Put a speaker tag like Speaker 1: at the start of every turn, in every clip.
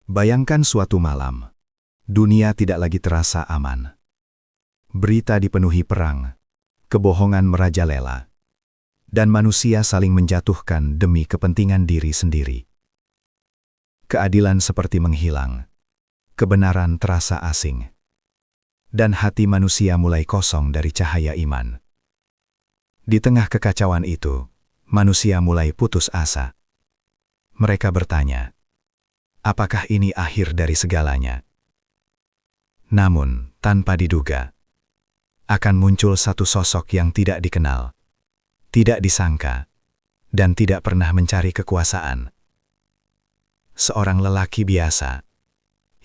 Speaker 1: Bayangkan suatu malam, dunia tidak lagi terasa aman. Berita dipenuhi perang, kebohongan merajalela, dan manusia saling menjatuhkan demi kepentingan diri sendiri. Keadilan seperti menghilang, kebenaran terasa asing, dan hati manusia mulai kosong dari cahaya iman. Di tengah kekacauan itu, manusia mulai putus asa. Mereka bertanya, apakah ini akhir dari segalanya? Namun, tanpa diduga, akan muncul satu sosok yang tidak dikenal, tidak disangka, dan tidak pernah mencari kekuasaan. Seorang lelaki biasa,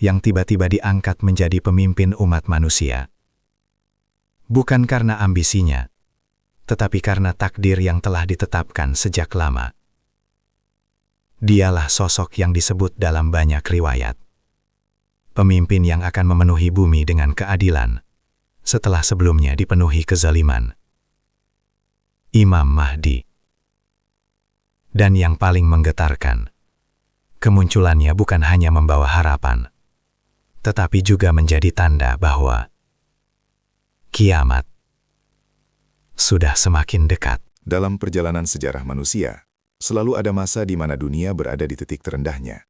Speaker 1: yang tiba-tiba diangkat menjadi pemimpin umat manusia. Bukan karena ambisinya, tetapi karena takdir yang telah ditetapkan sejak lama. Dialah sosok yang disebut dalam banyak riwayat. Pemimpin yang akan memenuhi bumi dengan keadilan, setelah sebelumnya dipenuhi kezaliman. Imam Mahdi. Dan yang paling menggetarkan, kemunculannya bukan hanya membawa harapan, tetapi juga menjadi tanda bahwa kiamat sudah semakin dekat.
Speaker 2: Dalam perjalanan sejarah manusia, selalu ada masa di mana dunia berada di titik terendahnya.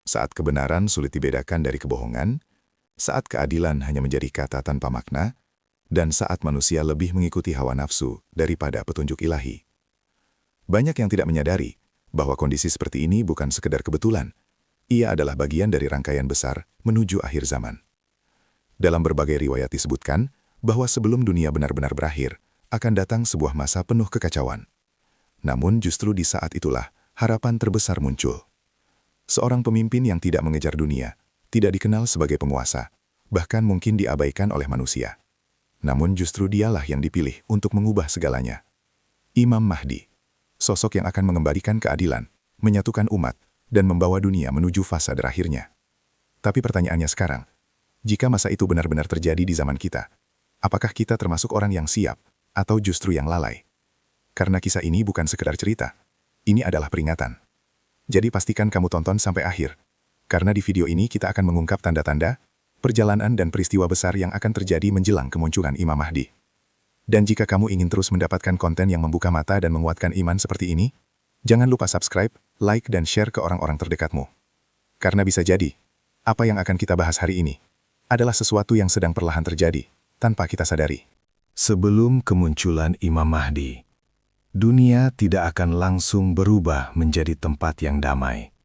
Speaker 2: Saat kebenaran sulit dibedakan dari kebohongan, saat keadilan hanya menjadi kata tanpa makna, dan saat manusia lebih mengikuti hawa nafsu daripada petunjuk ilahi. Banyak yang tidak menyadari bahwa kondisi seperti ini bukan sekedar kebetulan. Ia adalah bagian dari rangkaian besar menuju akhir zaman. Dalam berbagai riwayat disebutkan bahwa sebelum dunia benar-benar berakhir, akan datang sebuah masa penuh kekacauan. Namun justru di saat itulah harapan terbesar muncul. Seorang pemimpin yang tidak mengejar dunia, tidak dikenal sebagai penguasa, bahkan mungkin diabaikan oleh manusia. Namun justru dialah yang dipilih untuk mengubah segalanya. Imam Mahdi, sosok yang akan mengembalikan keadilan, menyatukan umat, dan membawa dunia menuju fase terakhirnya. Tapi pertanyaannya sekarang, jika masa itu benar-benar terjadi di zaman kita, apakah kita termasuk orang yang siap, atau justru yang lalai? Karena kisah ini bukan sekedar cerita, ini adalah peringatan. Jadi pastikan kamu tonton sampai akhir, karena di video ini kita akan mengungkap tanda-tanda, perjalanan dan peristiwa besar yang akan terjadi menjelang kemunculan Imam Mahdi. Dan jika kamu ingin terus mendapatkan konten yang membuka mata dan menguatkan iman seperti ini, jangan lupa subscribe, like, dan share ke orang-orang terdekatmu. Karena bisa jadi, apa yang akan kita bahas hari ini adalah sesuatu yang sedang perlahan terjadi, tanpa kita sadari.
Speaker 1: Sebelum kemunculan Imam Mahdi, dunia tidak akan langsung berubah menjadi tempat yang damai.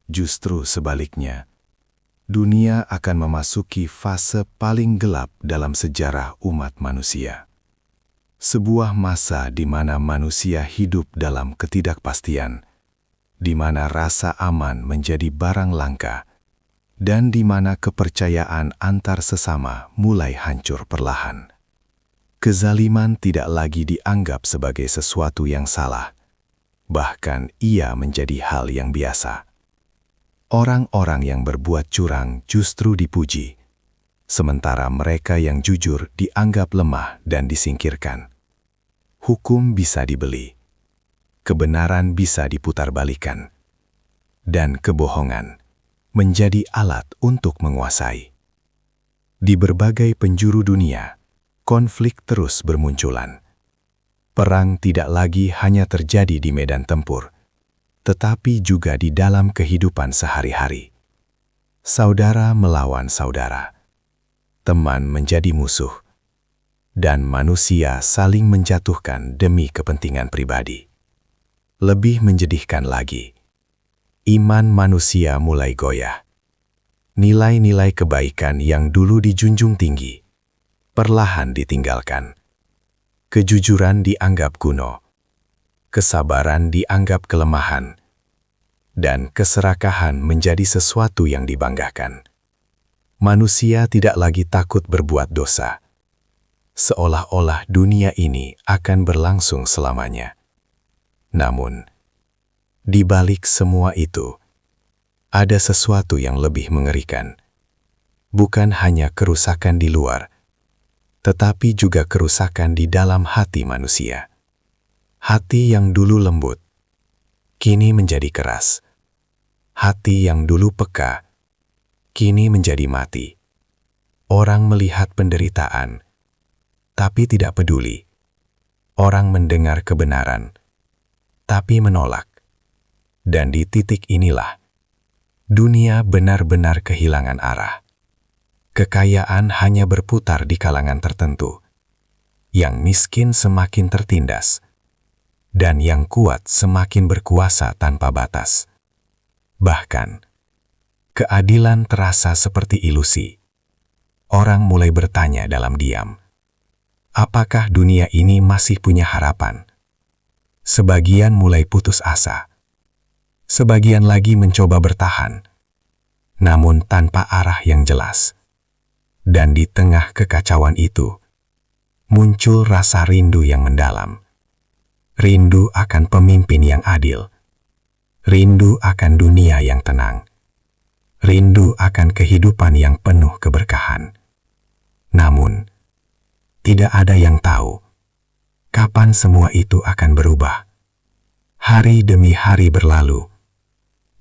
Speaker 1: Justru sebaliknya, dunia akan memasuki fase paling gelap dalam sejarah umat manusia. Sebuah masa di mana manusia hidup dalam ketidakpastian, di mana rasa aman menjadi barang langka, dan di mana kepercayaan antar sesama mulai hancur perlahan. Kezaliman tidak lagi dianggap sebagai sesuatu yang salah, bahkan ia menjadi hal yang biasa. Orang-orang yang berbuat curang justru dipuji, sementara mereka yang jujur dianggap lemah dan disingkirkan. Hukum bisa dibeli, kebenaran bisa diputarbalikan, dan kebohongan menjadi alat untuk menguasai. Di berbagai penjuru dunia, konflik terus bermunculan. Perang tidak lagi hanya terjadi di medan tempur, tetapi juga di dalam kehidupan sehari-hari. Saudara melawan saudara, teman menjadi musuh, dan manusia saling menjatuhkan demi kepentingan pribadi. Lebih menjadikan lagi, iman manusia mulai goyah. Nilai-nilai kebaikan yang dulu dijunjung tinggi perlahan ditinggalkan. Kejujuran dianggap kuno, kesabaran dianggap kelemahan, dan keserakahan menjadi sesuatu yang dibanggakan. Manusia tidak lagi takut berbuat dosa, seolah-olah dunia ini akan berlangsung selamanya. Namun, di balik semua itu, ada sesuatu yang lebih mengerikan. Bukan hanya kerusakan di luar, tetapi juga kerusakan di dalam hati manusia. Hati yang dulu lembut, kini menjadi keras.
Speaker 3: Hati yang dulu peka, kini menjadi mati. Orang melihat penderitaan, tapi tidak peduli. Orang mendengar kebenaran, tapi menolak. Dan di titik inilah, dunia benar-benar kehilangan arah. Kekayaan hanya berputar di kalangan tertentu. Yang miskin semakin tertindas, dan yang kuat semakin berkuasa tanpa batas. Bahkan, keadilan terasa seperti ilusi. Orang mulai bertanya dalam diam, apakah dunia ini masih punya harapan? Sebagian mulai putus asa. Sebagian lagi mencoba bertahan, namun tanpa arah yang jelas. Dan di tengah kekacauan itu, muncul rasa rindu yang mendalam. Rindu akan pemimpin yang adil. Rindu akan dunia yang tenang. Rindu akan kehidupan yang penuh keberkahan. Namun, tidak ada yang tahu kapan semua itu akan berubah. Hari demi hari berlalu,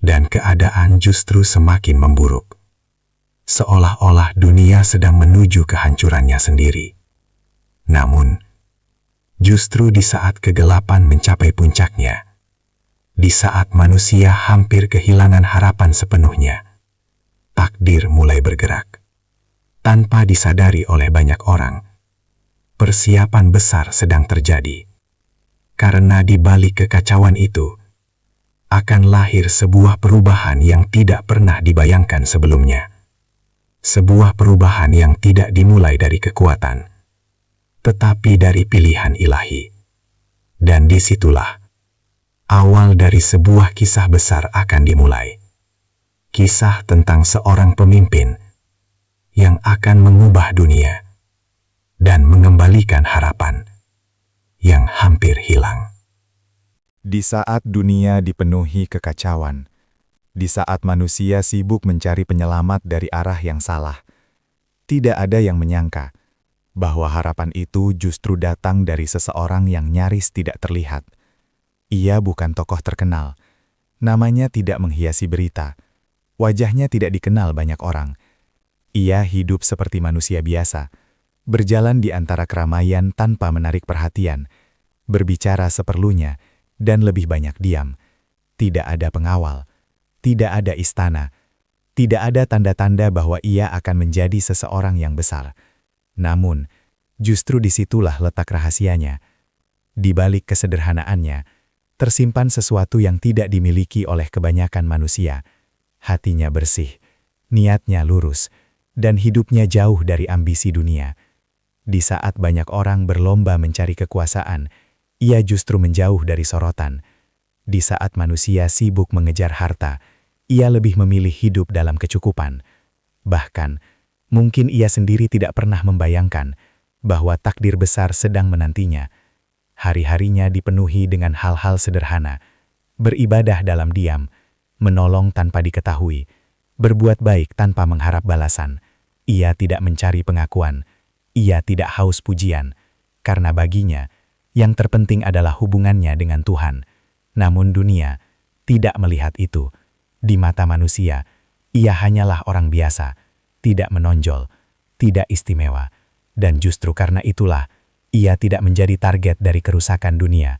Speaker 3: dan keadaan justru semakin memburuk. Seolah-olah dunia sedang menuju kehancurannya sendiri. Namun, justru di saat kegelapan mencapai puncaknya, di saat manusia hampir kehilangan harapan sepenuhnya, takdir mulai bergerak. Tanpa disadari oleh banyak orang, persiapan besar sedang terjadi. Karena di balik kekacauan itu, akan lahir sebuah perubahan yang tidak pernah dibayangkan sebelumnya. Sebuah perubahan yang tidak dimulai dari kekuatan, tetapi dari pilihan ilahi. Dan disitulah, awal dari sebuah kisah besar akan dimulai. Kisah tentang seorang pemimpin yang akan mengubah dunia dan mengembalikan harapan yang hampir hilang.
Speaker 1: Di saat dunia dipenuhi kekacauan, di saat manusia sibuk mencari penyelamat dari arah yang salah, tidak ada yang menyangka bahwa harapan itu justru datang dari seseorang yang nyaris tidak terlihat. Ia bukan tokoh terkenal, namanya tidak menghiasi berita, wajahnya tidak dikenal banyak orang. Ia hidup seperti manusia biasa, berjalan di antara keramaian tanpa menarik perhatian, berbicara seperlunya, dan lebih banyak diam. Tidak ada pengawal, tidak ada istana, tidak ada tanda-tanda bahwa ia akan menjadi seseorang yang besar. Namun, justru disitulah letak rahasianya. Di balik kesederhanaannya, tersimpan sesuatu yang tidak dimiliki oleh kebanyakan manusia. Hatinya bersih, niatnya lurus, dan hidupnya jauh dari ambisi dunia. Di saat banyak orang berlomba mencari kekuasaan, ia justru menjauh dari sorotan. Di saat manusia sibuk mengejar harta, ia lebih memilih hidup dalam kecukupan. Bahkan, mungkin ia sendiri tidak pernah membayangkan bahwa takdir besar sedang menantinya. Hari-harinya dipenuhi dengan hal-hal sederhana, beribadah dalam diam, menolong tanpa diketahui, berbuat baik tanpa mengharap balasan. Ia tidak mencari pengakuan, ia tidak haus pujian, karena baginya, yang terpenting adalah hubungannya dengan Tuhan. Namun dunia tidak melihat itu. Di mata manusia, ia hanyalah orang biasa, tidak menonjol, tidak istimewa, dan justru karena itulah, ia tidak menjadi target dari kerusakan dunia.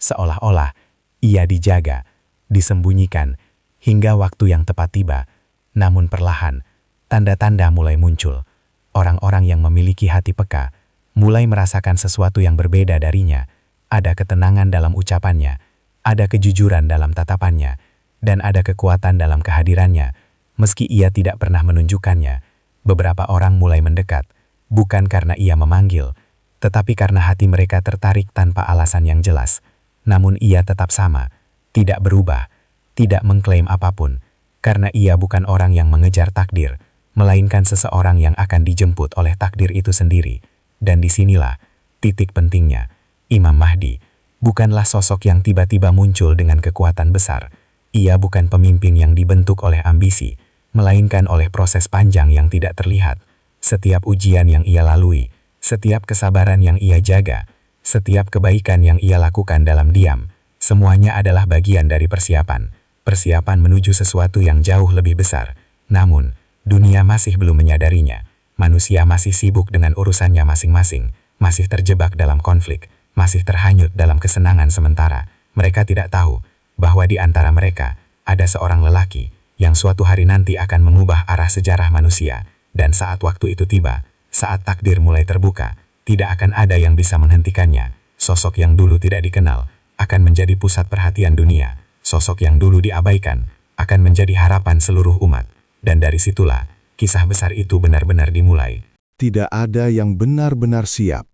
Speaker 1: Seolah-olah, ia dijaga, disembunyikan, hingga waktu yang tepat tiba. Namun perlahan, tanda-tanda mulai muncul. Orang-orang yang memiliki hati peka, mulai merasakan sesuatu yang berbeda darinya. Ada ketenangan dalam ucapannya, ada kejujuran dalam tatapannya, dan ada kekuatan dalam kehadirannya. Meski ia tidak pernah menunjukkannya, beberapa orang mulai mendekat, bukan karena ia memanggil, tetapi karena hati mereka tertarik tanpa alasan yang jelas. Namun ia tetap sama, tidak berubah, tidak mengklaim apapun, karena ia bukan orang yang mengejar takdir, melainkan seseorang yang akan dijemput oleh takdir itu sendiri. Dan disinilah titik pentingnya. Imam Mahdi bukanlah sosok yang tiba-tiba muncul dengan kekuatan besar. Ia bukan pemimpin yang dibentuk oleh ambisi, melainkan oleh proses panjang yang tidak terlihat. Setiap ujian yang ia lalui, setiap kesabaran yang ia jaga, setiap kebaikan yang ia lakukan dalam diam, semuanya adalah bagian dari persiapan.
Speaker 3: persiapan menuju sesuatu yang jauh lebih besar. Namun, dunia masih belum menyadarinya. Manusia masih sibuk dengan urusannya masing-masing, masih terjebak dalam konflik, masih terhanyut dalam kesenangan sementara. Mereka tidak tahu bahwa di antara mereka ada seorang lelaki yang suatu hari nanti akan mengubah arah sejarah manusia. Dan saat waktu itu tiba, saat takdir mulai terbuka, tidak akan ada yang bisa menghentikannya. Sosok yang dulu tidak dikenal akan menjadi pusat perhatian dunia. Sosok yang dulu diabaikan akan menjadi harapan seluruh umat. Dan dari situlah kisah besar itu benar-benar dimulai.
Speaker 4: Tidak ada yang benar-benar siap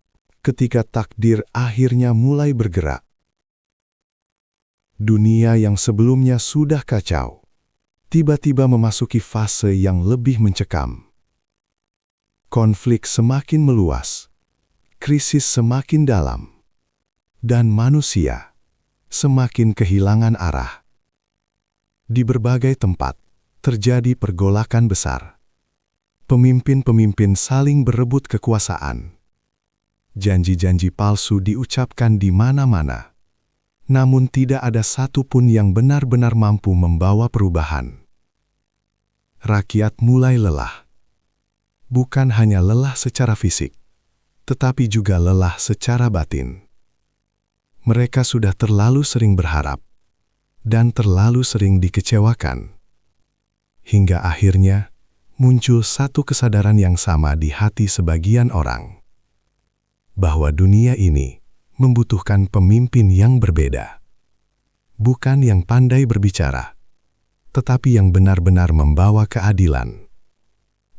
Speaker 4: ketika takdir akhirnya mulai bergerak. Dunia yang sebelumnya sudah kacau, tiba-tiba memasuki fase yang lebih mencekam. Konflik semakin meluas, krisis semakin dalam, dan manusia semakin kehilangan arah. Di berbagai tempat terjadi pergolakan besar. Pemimpin-pemimpin saling berebut kekuasaan. Janji-janji palsu diucapkan di mana-mana. Namun tidak ada satupun yang benar-benar mampu membawa perubahan. Rakyat mulai lelah. Bukan hanya lelah secara fisik, tetapi juga lelah secara batin. Mereka sudah terlalu sering berharap dan terlalu sering dikecewakan. Hingga akhirnya muncul satu kesadaran yang sama di hati sebagian orang, bahwa dunia ini membutuhkan pemimpin yang berbeda. Bukan yang pandai berbicara, tetapi yang benar-benar membawa keadilan.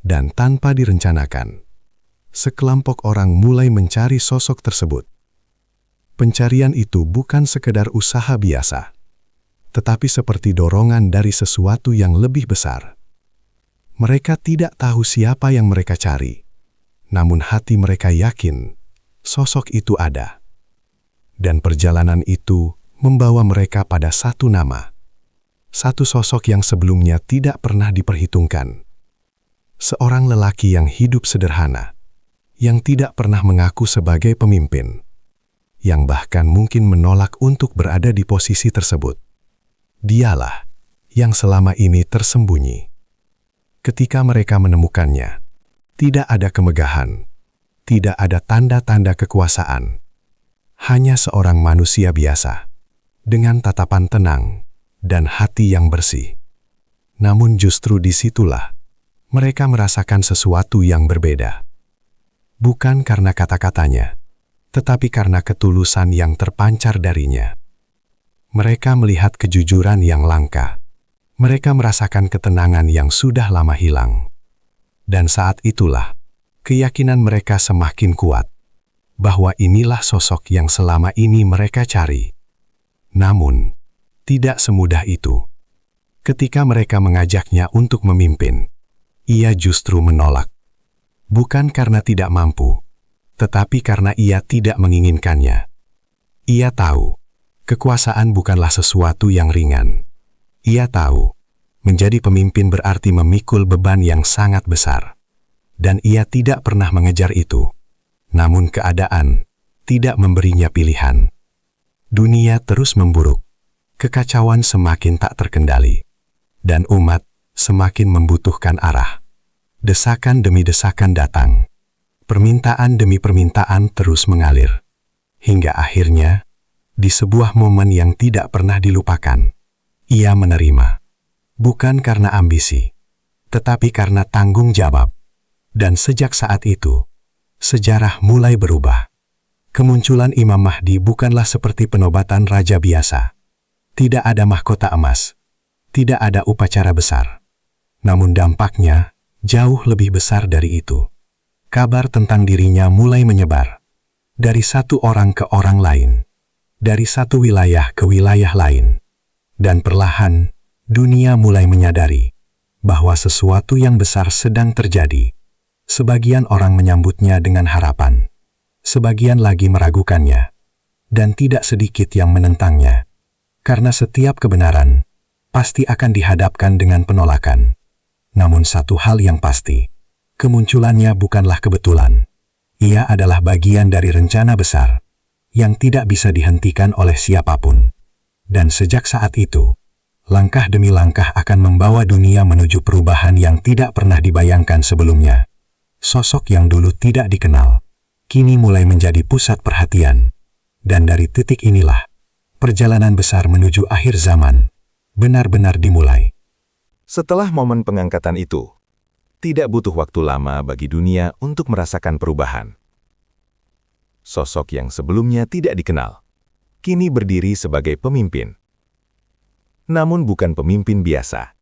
Speaker 4: Dan tanpa direncanakan, sekelompok orang mulai mencari sosok tersebut. Pencarian itu bukan sekedar usaha biasa, tetapi seperti dorongan dari sesuatu yang lebih besar. Mereka tidak tahu siapa yang mereka cari, namun hati mereka yakin sosok itu ada. Dan perjalanan itu membawa mereka pada satu nama, satu sosok yang sebelumnya tidak pernah diperhitungkan. Seorang lelaki yang hidup sederhana, yang tidak pernah mengaku sebagai pemimpin, yang bahkan mungkin menolak untuk berada di posisi tersebut. Dialah yang selama ini tersembunyi. Ketika mereka menemukannya, tidak ada kemegahan, tidak ada tanda-tanda kekuasaan. Hanya seorang manusia biasa, dengan tatapan tenang dan hati yang bersih. Namun justru disitulah mereka merasakan sesuatu yang berbeda. Bukan karena kata-katanya, tetapi karena ketulusan yang terpancar darinya. Mereka melihat kejujuran yang langka. Mereka merasakan ketenangan yang sudah lama hilang. Dan saat itulah, keyakinan mereka semakin kuat, bahwa inilah sosok yang selama ini mereka cari. Namun, tidak semudah itu. Ketika mereka mengajaknya untuk memimpin, ia justru menolak. Bukan karena tidak mampu, tetapi karena ia tidak menginginkannya. Ia tahu, kekuasaan bukanlah sesuatu yang ringan. Ia tahu, menjadi pemimpin berarti memikul beban yang sangat besar. Dan ia tidak pernah mengejar itu. Namun keadaan tidak memberinya pilihan. Dunia terus memburuk. Kekacauan semakin tak terkendali. Dan umat semakin membutuhkan arah. Desakan demi desakan datang. Permintaan demi permintaan terus mengalir. Hingga akhirnya, di sebuah momen yang tidak pernah dilupakan, ia menerima. Bukan karena ambisi, tetapi karena tanggung jawab. Dan sejak saat itu, sejarah mulai berubah. Kemunculan Imam Mahdi bukanlah seperti penobatan raja biasa. Tidak ada mahkota emas, tidak ada upacara besar. Namun dampaknya jauh lebih besar dari itu. Kabar tentang dirinya mulai menyebar. Dari satu orang ke orang lain. Dari satu wilayah ke wilayah lain. Dan perlahan, dunia mulai menyadari bahwa sesuatu yang besar sedang terjadi. Sebagian orang menyambutnya dengan harapan. Sebagian lagi meragukannya. Dan tidak sedikit yang menentangnya. Karena setiap kebenaran pasti akan dihadapkan dengan penolakan. Namun satu hal yang pasti, kemunculannya bukanlah kebetulan. Ia adalah bagian dari rencana besar yang tidak bisa dihentikan oleh siapapun. Dan sejak saat itu,
Speaker 3: langkah demi langkah akan membawa dunia menuju perubahan yang tidak pernah dibayangkan sebelumnya. Sosok yang dulu tidak dikenal, kini mulai menjadi pusat perhatian. Dan dari titik inilah, perjalanan besar menuju akhir zaman benar-benar dimulai.
Speaker 2: Setelah momen pengangkatan itu, tidak butuh waktu lama bagi dunia untuk merasakan perubahan. Sosok yang sebelumnya tidak dikenal, kini berdiri sebagai pemimpin. Namun bukan pemimpin biasa.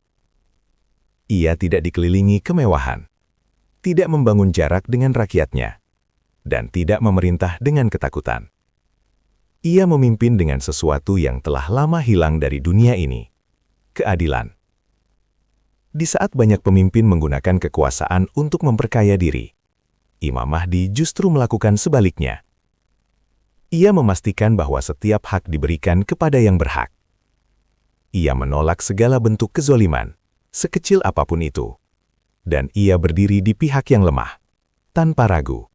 Speaker 2: Ia tidak dikelilingi kemewahan, tidak membangun jarak dengan rakyatnya, dan tidak memerintah dengan ketakutan. Ia memimpin dengan sesuatu yang telah lama hilang dari dunia ini, keadilan. Di saat banyak pemimpin menggunakan kekuasaan untuk memperkaya diri, Imam Mahdi justru melakukan sebaliknya. Ia memastikan bahwa setiap hak diberikan kepada yang berhak. Ia menolak segala bentuk kezoliman, sekecil apapun itu. Dan ia berdiri di pihak yang lemah, tanpa ragu.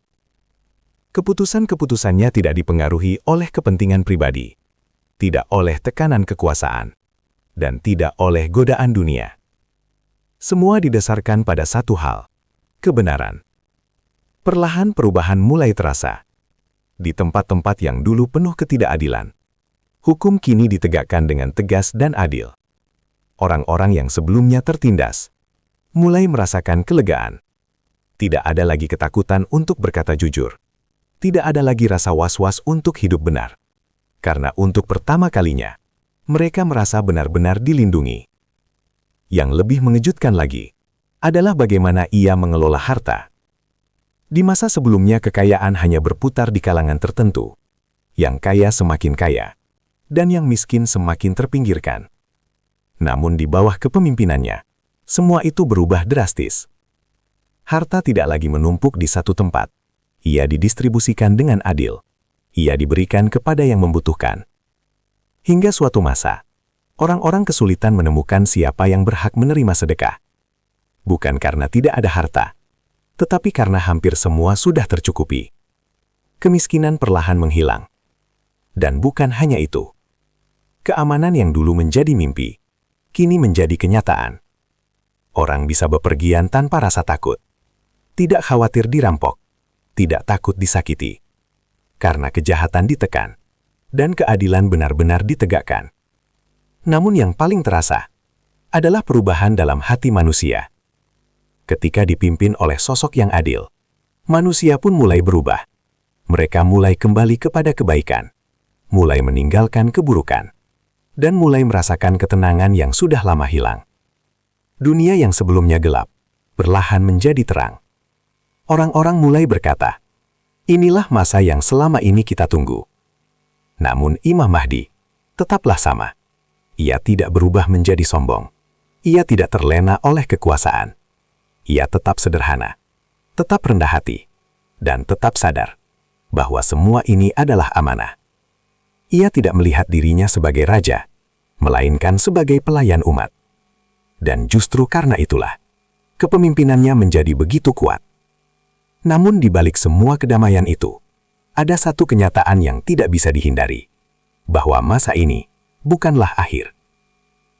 Speaker 2: Keputusan-keputusannya tidak dipengaruhi oleh kepentingan pribadi, tidak oleh tekanan kekuasaan, dan tidak oleh godaan dunia. Semua didasarkan pada satu hal, kebenaran. Perlahan perubahan mulai terasa. Di tempat-tempat yang dulu penuh ketidakadilan, hukum kini ditegakkan dengan tegas dan adil. Orang-orang yang sebelumnya tertindas mulai merasakan kelegaan. Tidak ada lagi ketakutan untuk berkata jujur. Tidak ada lagi rasa was-was untuk hidup benar. Karena untuk pertama kalinya, mereka merasa benar-benar dilindungi. Yang lebih mengejutkan lagi, adalah bagaimana ia mengelola harta. Di masa sebelumnya kekayaan hanya berputar di kalangan tertentu. Yang kaya semakin kaya, dan yang miskin semakin terpinggirkan. Namun di bawah kepemimpinannya, semua itu berubah drastis. Harta tidak lagi menumpuk di satu tempat. Ia didistribusikan dengan adil. Ia diberikan kepada yang membutuhkan. Hingga suatu masa, orang-orang kesulitan menemukan siapa yang berhak menerima sedekah. Bukan karena tidak ada harta, tetapi karena hampir semua sudah tercukupi. Kemiskinan perlahan menghilang. Dan bukan hanya itu. Keamanan yang dulu menjadi mimpi, kini menjadi kenyataan. Orang bisa bepergian tanpa rasa takut. Tidak khawatir dirampok. Tidak takut disakiti. Karena kejahatan ditekan. Dan keadilan benar-benar ditegakkan. Namun yang paling terasa adalah perubahan dalam hati manusia. Ketika dipimpin oleh sosok yang adil, manusia pun mulai berubah. Mereka mulai kembali kepada kebaikan. Mulai meninggalkan keburukan. Dan mulai merasakan ketenangan yang sudah lama hilang. Dunia yang sebelumnya gelap, perlahan menjadi terang. Orang-orang mulai berkata, inilah masa yang selama ini kita tunggu. Namun Imam Mahdi tetaplah sama. Ia tidak berubah menjadi sombong. Ia tidak terlena oleh kekuasaan. Ia tetap sederhana, tetap rendah hati, dan tetap sadar bahwa semua ini adalah amanah. Ia tidak melihat dirinya sebagai raja, melainkan sebagai pelayan umat. Dan justru karena itulah, kepemimpinannya menjadi begitu kuat. Namun di balik semua kedamaian itu, ada satu kenyataan yang tidak bisa dihindari, bahwa masa ini bukanlah akhir.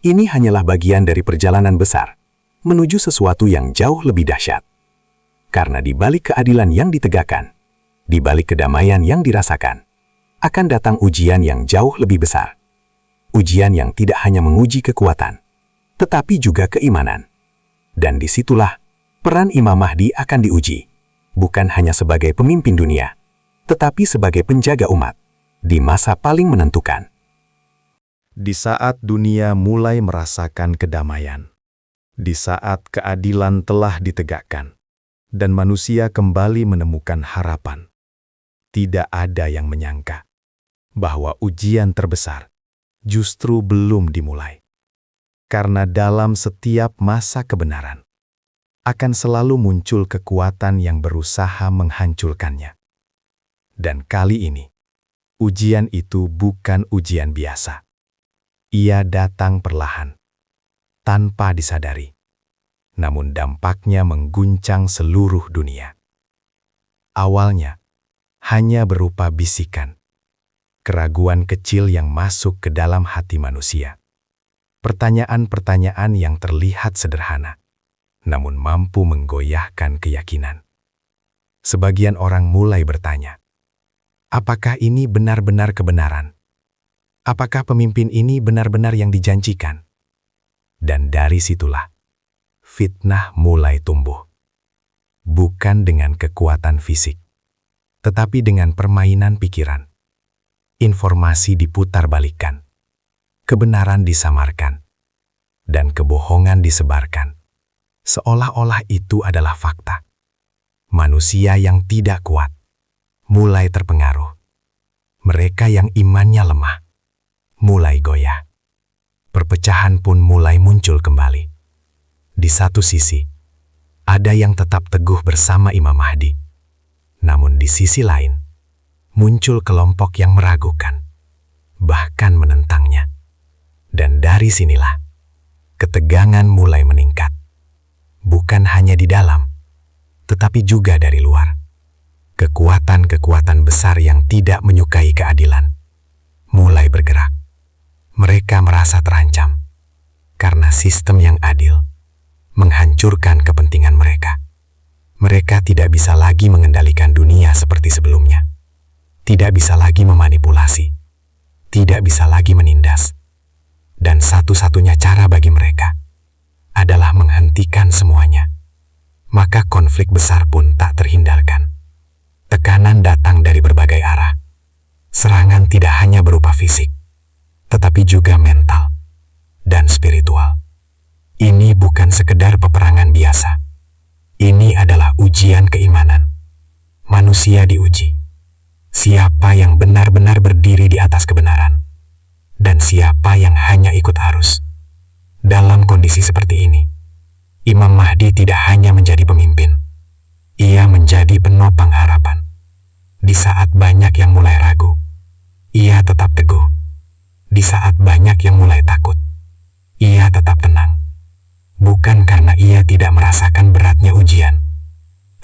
Speaker 2: Ini hanyalah bagian dari perjalanan besar, menuju sesuatu yang jauh lebih dahsyat. Karena di balik keadilan yang ditegakkan, di balik kedamaian yang dirasakan, akan datang ujian yang jauh lebih besar. Ujian yang tidak hanya menguji kekuatan, tetapi juga keimanan. Dan disitulah peran Imam Mahdi akan diuji, bukan hanya sebagai pemimpin dunia, tetapi sebagai penjaga umat, di masa paling menentukan.
Speaker 1: Di saat dunia mulai merasakan kedamaian, di saat keadilan telah ditegakkan, dan manusia kembali menemukan harapan, tidak ada yang menyangka bahwa ujian terbesar justru belum dimulai. Karena dalam setiap masa kebenaran, akan selalu muncul kekuatan yang berusaha menghancurkannya. Dan kali ini, ujian itu bukan ujian biasa. Ia datang perlahan, tanpa disadari. Namun dampaknya mengguncang seluruh dunia. Awalnya, hanya berupa bisikan, keraguan kecil yang masuk ke dalam hati manusia.
Speaker 3: Pertanyaan-pertanyaan yang terlihat sederhana, namun mampu menggoyahkan keyakinan. Sebagian orang mulai bertanya, apakah ini benar-benar kebenaran? Apakah pemimpin ini benar-benar yang dijanjikan? Dan dari situlah, fitnah mulai tumbuh. Bukan dengan kekuatan fisik, tetapi dengan permainan pikiran. Informasi diputarbalikkan, kebenaran disamarkan, dan kebohongan disebarkan. Seolah-olah itu adalah fakta. Manusia yang tidak kuat mulai terpengaruh. Mereka yang imannya lemah mulai goyah. Perpecahan pun mulai muncul kembali. Di satu sisi, ada yang tetap teguh bersama Imam Mahdi. Namun di sisi lain, muncul kelompok yang meragukan, bahkan menentangnya. Dan dari sinilah, ketegangan mulai meningkat. Bukan hanya di dalam, tetapi juga dari luar. Kekuatan-kekuatan besar yang tidak menyukai keadilan mulai bergerak. Mereka merasa terancam karena sistem yang adil menghancurkan kepentingan mereka. Mereka tidak bisa lagi mengendalikan dunia seperti sebelumnya. Tidak bisa lagi memanipulasi. Tidak bisa lagi menindas. Dan satu-satunya cara bagi mereka adalah menghentikan semuanya. Maka konflik besar pun tak terhindarkan. Tekanan datang dari berbagai arah. Serangan tidak hanya berupa fisik, tetapi juga mental dan spiritual. Ini bukan sekedar peperangan biasa. Ini adalah ujian keimanan. Manusia diuji. Siapa yang benar-benar berdiri di atas kebenaran, dan siapa yang hanya ikut arus. Dalam kondisi seperti ini, Imam Mahdi tidak hanya menjadi pemimpin. Ia menjadi penopang harapan. Di saat banyak yang mulai ragu, ia tetap teguh. Di saat banyak yang mulai takut, ia tetap tenang. Bukan karena ia tidak merasakan beratnya ujian,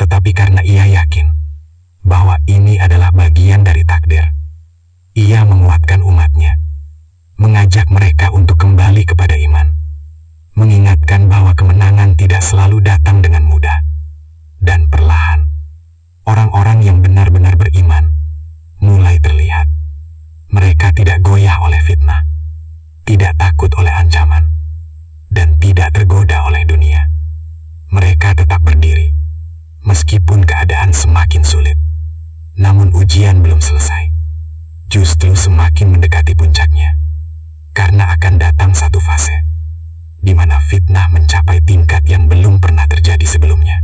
Speaker 3: tetapi karena ia yakin bahwa ini adalah bagian dari takdir. Ia menguatkan umatnya, mengajak mereka untuk kembali kepada iman, mengingatkan bahwa kemenangan tidak selalu datang dengan mudah. Dan perlahan, orang-orang yang benar-benar beriman mulai terlihat. Mereka tidak goyah oleh fitnah, tidak takut oleh ancaman, dan tidak tergoda oleh dunia. Mereka tetap berdiri, meskipun keadaan semakin sulit. Namun ujian belum selesai. Justru semakin mendekati puncaknya, karena akan datang satu fase, di mana fitnah mencapai tingkat yang belum pernah terjadi sebelumnya.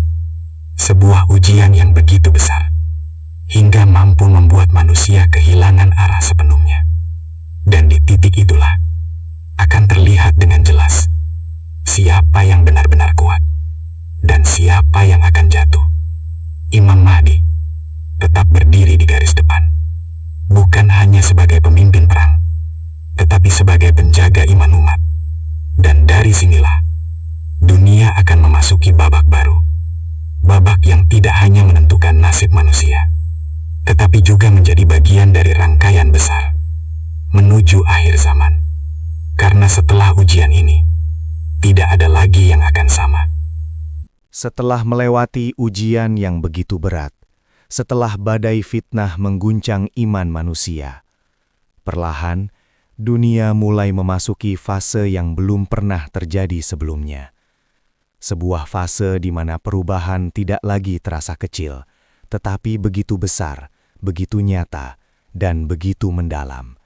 Speaker 3: Sebuah ujian yang begitu besar, hingga mampu membuat manusia kehilangan arah sepenuhnya. Dan di titik itulah, akan terlihat dengan jelas siapa yang benar-benar kuat, dan siapa yang akan jatuh. Imam Mahdi tetap berdiri di garis depan, bukan hanya sebagai pemimpin perang, tetapi sebagai penjaga iman umat. Dan dari sinilah, dunia akan memasuki babak baru. Babak yang tidak hanya menentukan nasib manusia, tetapi juga menjadi bagian dari rangkaian besar menuju akhir zaman. Karena setelah ujian ini, tidak ada lagi yang akan sama.
Speaker 1: Setelah melewati ujian yang begitu berat, setelah badai fitnah mengguncang iman manusia, perlahan dunia mulai memasuki fase yang belum pernah terjadi sebelumnya. Sebuah fase di mana perubahan tidak lagi terasa kecil, tetapi begitu besar, begitu nyata, dan begitu mendalam.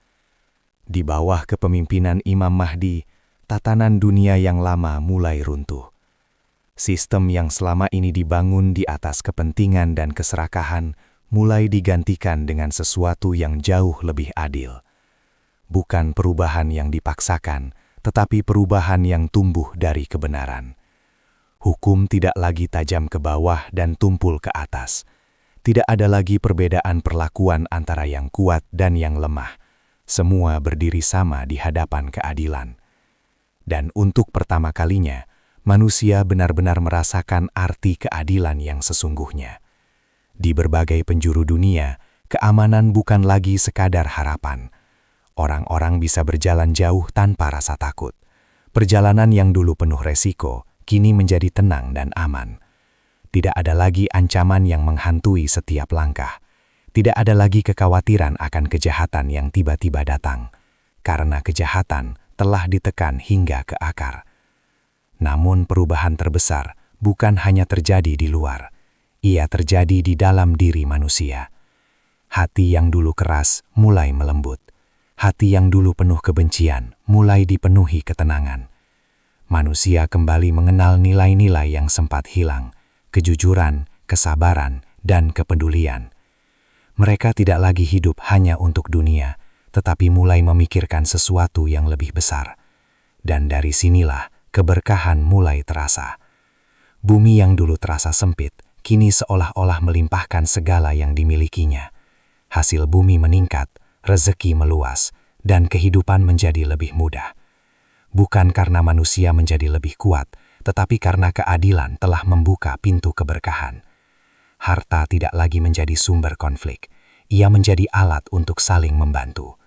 Speaker 1: Di bawah kepemimpinan Imam Mahdi, tatanan dunia yang lama mulai runtuh. Sistem yang selama ini dibangun di atas kepentingan dan keserakahan mulai digantikan dengan sesuatu yang jauh lebih adil. Bukan perubahan yang dipaksakan, tetapi perubahan yang tumbuh dari kebenaran. Hukum tidak lagi tajam ke bawah dan tumpul ke atas. Tidak ada lagi perbedaan perlakuan antara yang kuat dan yang lemah. Semua berdiri sama di hadapan keadilan. Dan untuk pertama kalinya, manusia benar-benar merasakan arti keadilan yang sesungguhnya. Di berbagai penjuru dunia, keamanan bukan lagi sekadar harapan. Orang-orang bisa berjalan jauh tanpa rasa takut.
Speaker 3: Perjalanan yang dulu penuh resiko, kini menjadi tenang dan aman. Tidak ada lagi ancaman yang menghantui setiap langkah. Tidak ada lagi kekhawatiran akan kejahatan yang tiba-tiba datang, karena kejahatan telah ditekan hingga ke akar. Namun perubahan terbesar bukan hanya terjadi di luar, ia terjadi di dalam diri manusia. Hati yang dulu keras mulai melembut. Hati yang dulu penuh kebencian mulai dipenuhi ketenangan. Manusia kembali mengenal nilai-nilai yang sempat hilang, kejujuran, kesabaran, dan kepedulian. Mereka tidak lagi hidup hanya untuk dunia, tetapi mulai memikirkan sesuatu yang lebih besar. Dan dari sinilah keberkahan mulai terasa. Bumi yang dulu terasa sempit, kini seolah-olah melimpahkan segala yang dimilikinya. Hasil bumi meningkat, rezeki meluas, dan kehidupan menjadi lebih mudah. Bukan karena manusia menjadi lebih kuat, tetapi karena keadilan telah membuka pintu keberkahan. Harta tidak lagi menjadi sumber konflik, ia menjadi alat untuk saling membantu.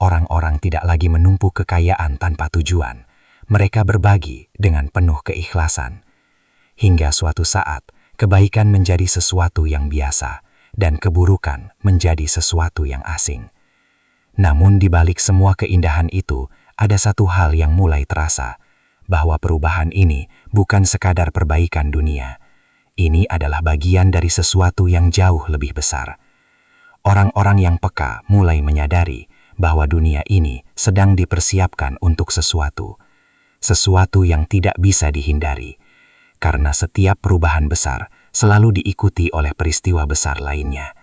Speaker 3: Orang-orang tidak lagi menumpuk kekayaan tanpa tujuan, mereka berbagi dengan penuh keikhlasan. Hingga suatu saat, kebaikan menjadi sesuatu yang biasa, dan keburukan menjadi sesuatu yang asing. Namun di balik semua keindahan itu, ada satu hal yang mulai terasa, bahwa perubahan ini bukan sekadar perbaikan dunia. Ini adalah bagian dari sesuatu yang jauh lebih besar. Orang-orang yang peka mulai menyadari bahwa dunia ini sedang dipersiapkan untuk sesuatu yang tidak bisa dihindari, karena setiap perubahan besar selalu diikuti oleh peristiwa besar lainnya.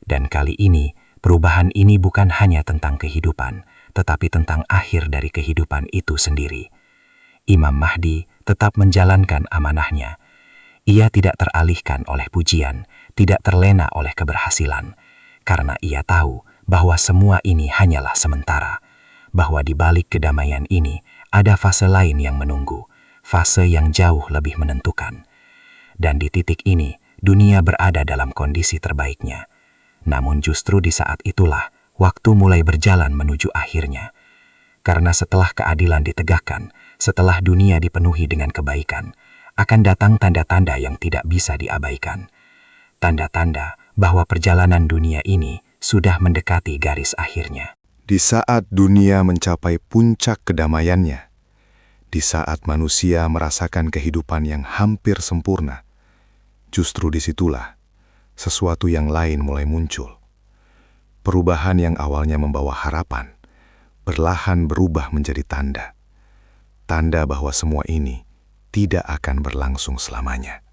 Speaker 3: Dan kali ini, perubahan ini bukan hanya tentang kehidupan, tetapi tentang akhir dari kehidupan itu sendiri. Imam Mahdi tetap menjalankan amanahnya. Ia tidak teralihkan oleh pujian, tidak terlena oleh keberhasilan, karena ia tahu bahwa semua ini hanyalah sementara, bahwa di balik kedamaian ini ada fase lain yang menunggu, fase yang jauh lebih menentukan. Dan di titik ini, dunia berada dalam kondisi terbaiknya. Namun justru di saat itulah, waktu mulai berjalan menuju akhirnya. Karena setelah keadilan ditegakkan, setelah dunia dipenuhi dengan kebaikan, akan datang tanda-tanda yang tidak bisa diabaikan. Tanda-tanda bahwa perjalanan dunia ini sudah mendekati garis akhirnya.
Speaker 2: Di saat dunia mencapai puncak kedamaiannya, di saat manusia merasakan kehidupan yang hampir sempurna, justru disitulah sesuatu yang lain mulai muncul. Perubahan yang awalnya membawa harapan, perlahan berubah menjadi tanda. Tanda bahwa semua ini tidak akan berlangsung selamanya.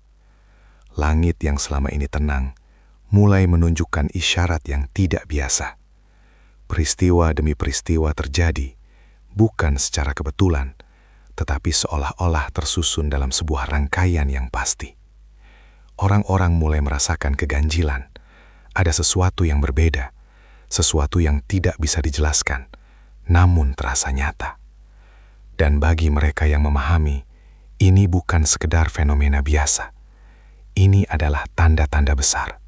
Speaker 2: Langit yang selama ini tenang, mulai menunjukkan isyarat yang tidak biasa. Peristiwa demi peristiwa terjadi, bukan secara kebetulan, tetapi seolah-olah tersusun dalam sebuah rangkaian yang pasti. Orang-orang mulai merasakan keganjilan. Ada sesuatu yang berbeda, sesuatu yang tidak bisa dijelaskan, namun terasa nyata. Dan bagi mereka yang memahami, ini bukan sekedar fenomena biasa. Ini adalah tanda-tanda besar.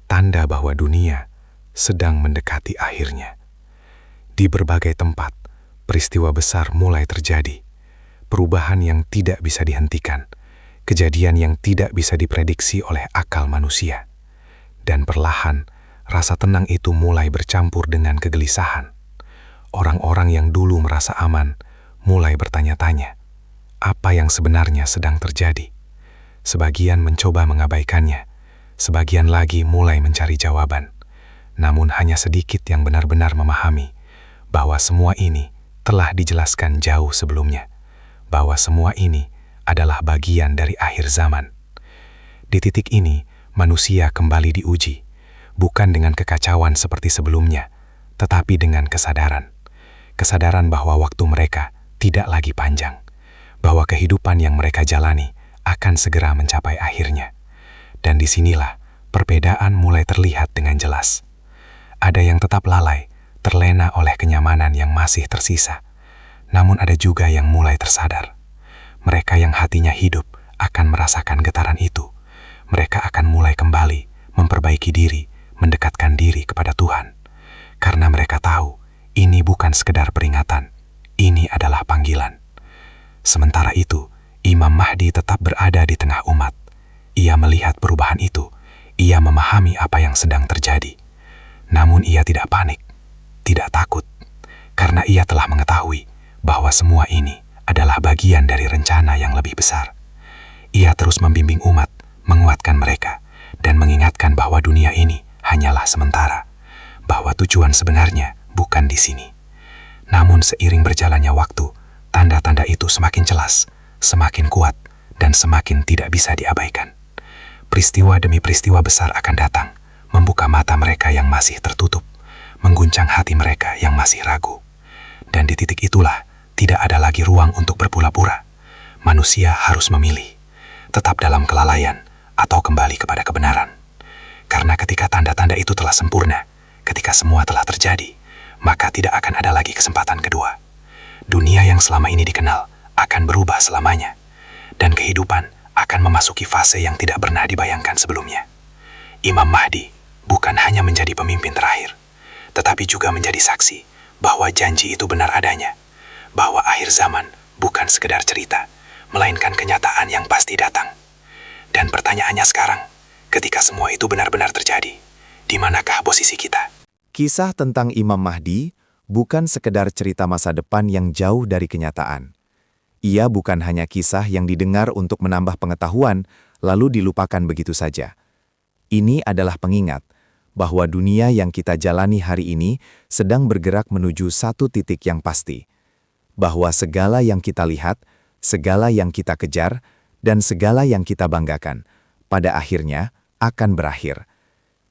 Speaker 2: Tanda bahwa dunia sedang mendekati akhirnya. Di berbagai tempat, peristiwa besar mulai terjadi. Perubahan yang tidak bisa dihentikan. Kejadian yang tidak bisa diprediksi oleh akal manusia. Dan perlahan, rasa tenang itu mulai bercampur dengan kegelisahan. Orang-orang yang dulu merasa aman, mulai bertanya-tanya, apa yang sebenarnya sedang terjadi? Sebagian mencoba mengabaikannya, sebagian lagi mulai mencari jawaban. Namun hanya sedikit yang benar-benar memahami bahwa semua ini telah dijelaskan jauh sebelumnya, bahwa semua ini adalah bagian dari akhir zaman. Di titik ini, manusia kembali diuji, bukan dengan kekacauan seperti sebelumnya, tetapi dengan kesadaran. Kesadaran bahwa waktu mereka tidak lagi panjang, bahwa kehidupan yang mereka jalani akan segera mencapai akhirnya. Dan disinilah perbedaan mulai terlihat dengan jelas. Ada yang tetap lalai, terlena oleh kenyamanan yang masih tersisa. Namun ada juga yang mulai tersadar. Mereka yang hatinya hidup akan merasakan getaran itu. Mereka akan mulai kembali memperbaiki diri, mendekatkan diri kepada Tuhan. Karena mereka tahu, ini bukan sekedar peringatan. Ini adalah panggilan.
Speaker 3: Sementara itu, Imam Mahdi tetap berada di tengah umat. Ia melihat perubahan itu. Ia memahami apa yang sedang terjadi. Namun ia tidak panik, tidak takut, karena ia telah mengetahui bahwa semua ini adalah bagian dari rencana yang lebih besar. Ia terus membimbing umat, menguatkan mereka, dan mengingatkan bahwa dunia ini hanyalah sementara, bahwa tujuan sebenarnya bukan di sini. Namun seiring berjalannya waktu, tanda-tanda itu semakin jelas, semakin kuat, dan semakin tidak bisa diabaikan. Peristiwa demi peristiwa besar akan datang, membuka mata mereka yang masih tertutup, mengguncang hati mereka yang masih ragu. Dan di titik itulah, tidak ada lagi ruang untuk berpura-pura. Manusia harus memilih, tetap dalam kelalaian atau kembali kepada kebenaran. Karena ketika tanda-tanda itu telah sempurna, ketika semua telah terjadi, maka tidak akan ada lagi kesempatan kedua. Dunia yang selama ini dikenal akan berubah selamanya, dan kehidupan akan memasuki fase yang tidak pernah dibayangkan sebelumnya. Imam Mahdi bukan hanya menjadi pemimpin terakhir, tetapi juga menjadi saksi bahwa janji itu benar adanya, bahwa akhir zaman bukan sekedar cerita, melainkan kenyataan yang pasti datang. Dan pertanyaannya sekarang, ketika semua itu benar-benar terjadi, di manakah posisi kita?
Speaker 1: Kisah tentang Imam Mahdi bukan sekedar cerita masa depan yang jauh dari kenyataan. Ia bukan hanya kisah yang didengar untuk menambah pengetahuan, lalu dilupakan begitu saja. Ini adalah pengingat bahwa dunia yang kita jalani hari ini sedang bergerak menuju satu titik yang pasti. Bahwa segala yang kita lihat, segala yang kita kejar, dan segala yang kita banggakan, pada akhirnya akan berakhir.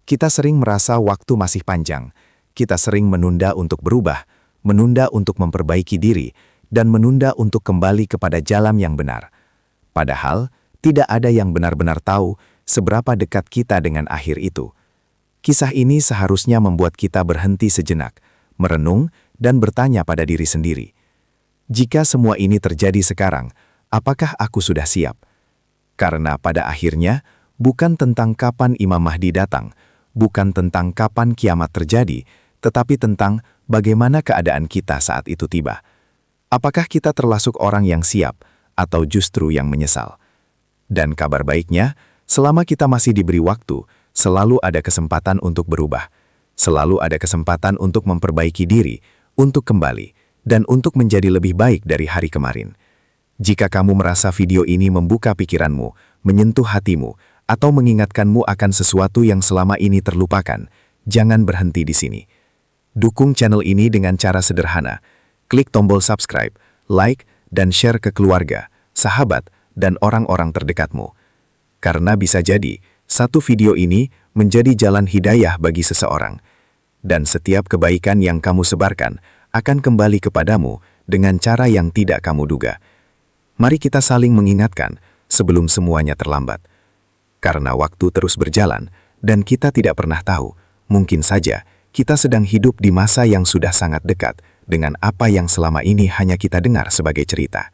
Speaker 1: Kita sering merasa waktu masih panjang. Kita sering menunda untuk berubah, menunda untuk memperbaiki diri, dan menunda untuk kembali kepada jalan yang benar. Padahal, tidak ada yang benar-benar tahu seberapa dekat kita dengan akhir itu. Kisah ini seharusnya membuat kita berhenti sejenak, merenung, dan bertanya pada diri sendiri. Jika semua ini terjadi sekarang, apakah aku sudah siap? Karena pada akhirnya, bukan tentang kapan Imam Mahdi datang, bukan tentang kapan kiamat terjadi, tetapi tentang bagaimana keadaan kita saat itu tiba. Apakah kita termasuk orang yang siap, atau justru yang menyesal? Dan kabar baiknya, selama kita masih diberi waktu, selalu ada kesempatan untuk berubah. Selalu ada kesempatan untuk memperbaiki diri, untuk kembali, dan untuk menjadi lebih baik dari hari kemarin. Jika kamu merasa video ini membuka pikiranmu, menyentuh hatimu, atau mengingatkanmu akan sesuatu yang selama ini terlupakan, jangan berhenti di sini. Dukung channel ini dengan cara sederhana. Klik tombol subscribe, like, dan share ke keluarga, sahabat, dan orang-orang terdekatmu. Karena bisa jadi, satu video ini menjadi jalan hidayah bagi seseorang. Dan setiap kebaikan yang kamu sebarkan akan kembali kepadamu dengan cara yang tidak kamu duga. Mari kita saling mengingatkan sebelum semuanya terlambat. Karena waktu terus berjalan, dan kita tidak pernah tahu, mungkin saja kita sedang hidup di masa yang sudah sangat dekat dengan apa yang selama ini hanya kita dengar sebagai cerita.